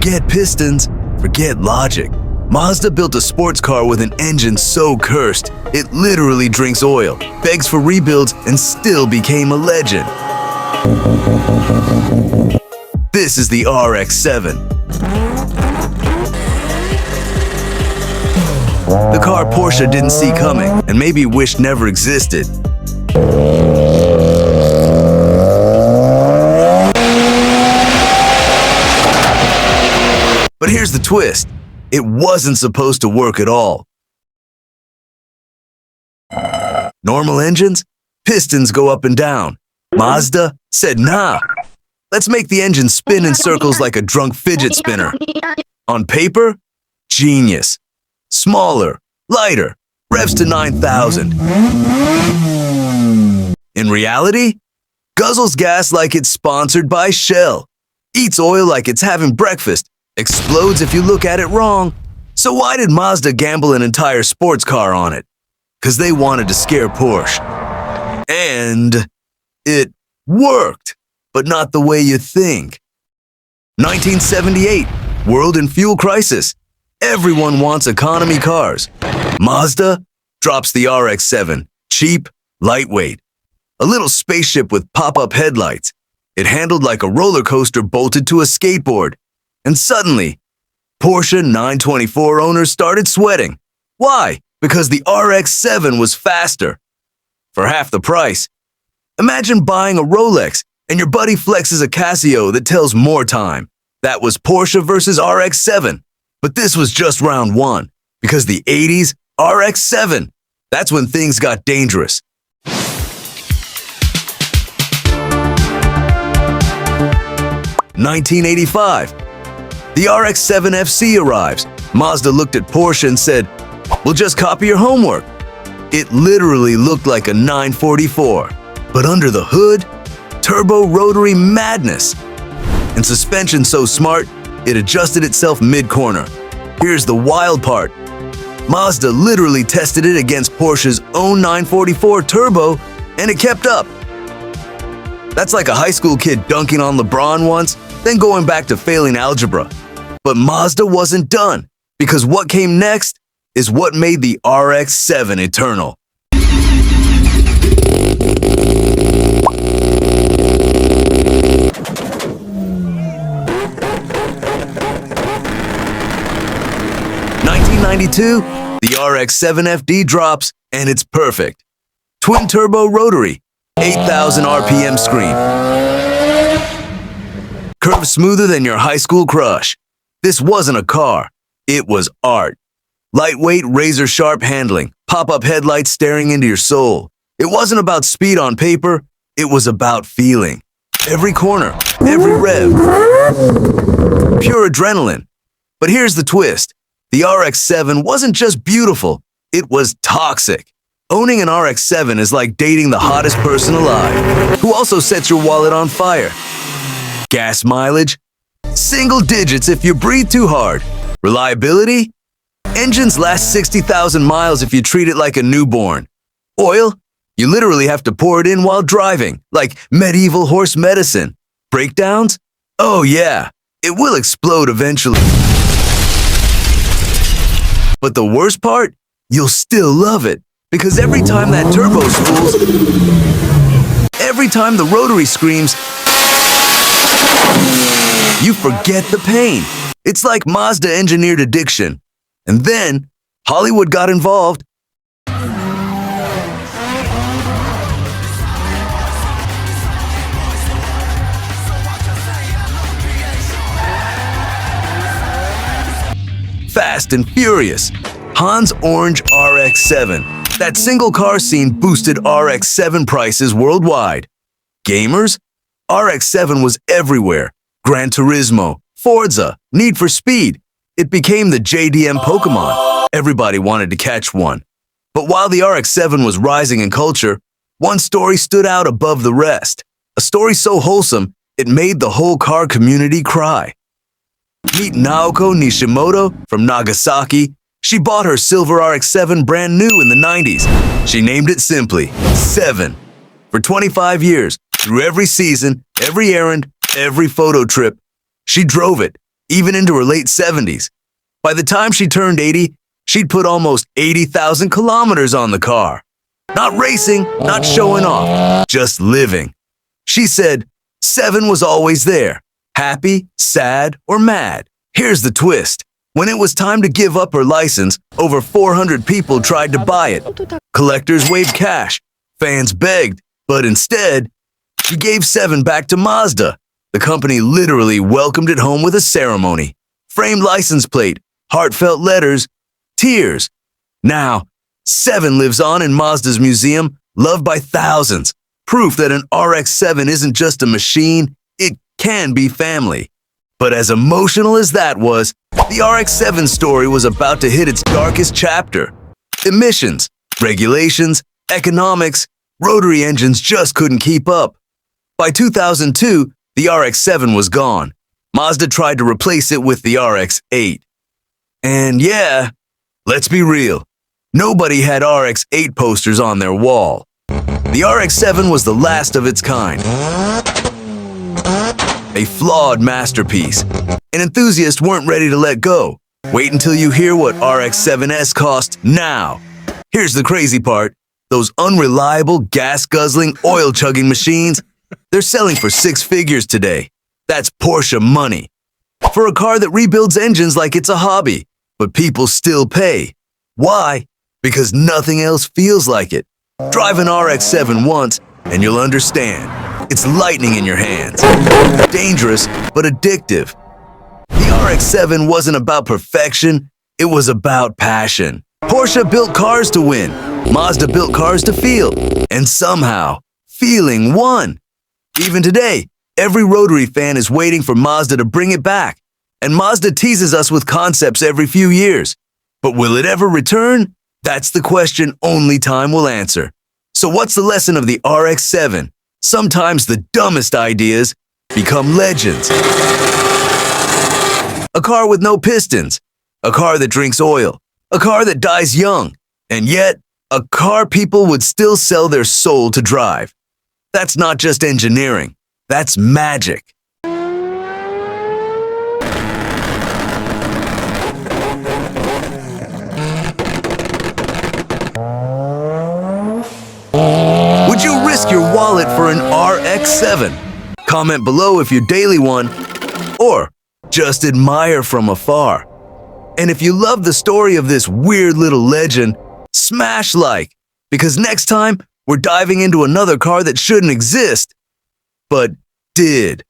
Forget pistons, forget logic. Mazda built a sports car with an engine so cursed, it literally drinks oil, begs for rebuilds, and still became a legend. This is the RX-7. The car Porsche didn't see coming, and maybe wished never existed. But here's the twist. It wasn't supposed to work at all. Normal engines, pistons go up and down. Mazda said, nah, let's make the engine spin in circles like a drunk fidget spinner. On paper, genius. Smaller, lighter, revs to 9,000. In reality, guzzles gas like it's sponsored by Shell, eats oil like it's having breakfast, explodes if you look at it wrong. So why did Mazda gamble an entire sports car on it? Because they wanted to scare Porsche. And it worked, but not the way you think. 1978, world and fuel crisis. Everyone wants economy cars. Mazda drops the RX-7, cheap, lightweight. A little spaceship with pop-up headlights. It handled like a roller coaster bolted to a skateboard. And suddenly, Porsche 924 owners started sweating. Why? Because the RX-7 was faster. For half the price. Imagine buying a Rolex and your buddy flexes a Casio that tells more time. That was Porsche versus RX-7. But this was just round one, because the 80s, RX-7, that's when things got dangerous. (1985). The RX-7 FC arrives. Mazda looked at Porsche and said, we'll just copy your homework. It literally looked like a 944, but under the hood, turbo rotary madness. And suspension so smart, it adjusted itself mid-corner. Here's the wild part. Mazda literally tested it against Porsche's own 944 turbo, and it kept up. That's like a high school kid dunking on LeBron once, then going back to failing algebra. But Mazda wasn't done, because what came next is what made the RX-7 eternal. (1992), the RX-7 FD drops, and it's perfect. Twin-turbo rotary, 8,000 RPM screen. Curved smoother than your high school crush. This wasn't a car, it was art. Lightweight, razor-sharp handling, pop-up headlights staring into your soul. It wasn't about speed on paper, it was about feeling. Every corner, every rev. Pure adrenaline. But here's the twist. The RX-7 wasn't just beautiful, it was toxic. Owning an RX-7 is like dating the hottest person alive, who also sets your wallet on fire. Gas mileage? Single digits if you breathe too hard. Reliability? Engines last 60,000 miles if you treat it like a newborn. Oil? You literally have to pour it in while driving, like medieval horse medicine. Breakdowns? Oh yeah, it will explode eventually. But the worst part? You'll still love it, because every time that turbo spools, every time the rotary screams, you forget the pain. It's like Mazda engineered addiction. And then, Hollywood got involved. Fast and Furious. Han's orange RX-7. That single car scene boosted RX-7 prices worldwide. Gamers? RX-7 was everywhere. Gran Turismo, Forza, Need for Speed. It became the JDM Pokemon. Everybody wanted to catch one. But while the RX-7 was rising in culture, one story stood out above the rest. A story so wholesome, it made the whole car community cry. Meet Naoko Nishimoto from Nagasaki. She bought her silver RX-7 brand new in the 90s. She named it simply 7. For 25 years, through every season, every errand, every photo trip, she drove it. even into her late 70s. By the time she turned 80, she'd put almost 80,000 kilometers on the car. Not racing, not showing off, just living. She said 7 was always there, happy, sad, or mad. Here's the twist. When it was time to give up her license, over 400 people tried to buy it. Collectors waved cash, fans begged, but instead, she gave 7 back to Mazda. The company literally welcomed it home with a ceremony. Framed license plate, heartfelt letters, tears. Now, 7 lives on in Mazda's museum, loved by thousands. Proof that an RX-7 isn't just a machine, it can be family. But as emotional as that was, the RX-7 story was about to hit its darkest chapter. Emissions, regulations, economics, rotary engines just couldn't keep up. By 2002, the RX-7 was gone. Mazda tried to replace it with the RX-8. And yeah, let's be real, nobody had RX-8 posters on their wall. The RX-7 was the last of its kind. A flawed masterpiece. And enthusiasts weren't ready to let go. Wait until you hear what RX-7S cost now. Here's the crazy part. Those unreliable, gas-guzzling, oil-chugging machines, they're selling for 6 figures today. That's Porsche money. For a car that rebuilds engines like it's a hobby, but people still pay. Why? Because nothing else feels like it. Drive an RX-7 once, and you'll understand. It's lightning in your hands. Dangerous, but addictive. The RX-7 wasn't about perfection, it was about passion. Porsche built cars to win. Mazda built cars to feel. And somehow, feeling won. Even today, every rotary fan is waiting for Mazda to bring it back. And Mazda teases us with concepts every few years. But will it ever return? That's the question only time will answer. So what's the lesson of the RX-7? Sometimes the dumbest ideas become legends. A car with no pistons. A car that drinks oil. A car that dies young. And yet, a car people would still sell their soul to drive. That's not just engineering. That's magic. Would you risk your wallet for an RX-7? Comment below if you're daily one, or just admire from afar. And if you love the story of this weird little legend, smash like, because next time we're diving into another car that shouldn't exist, but did.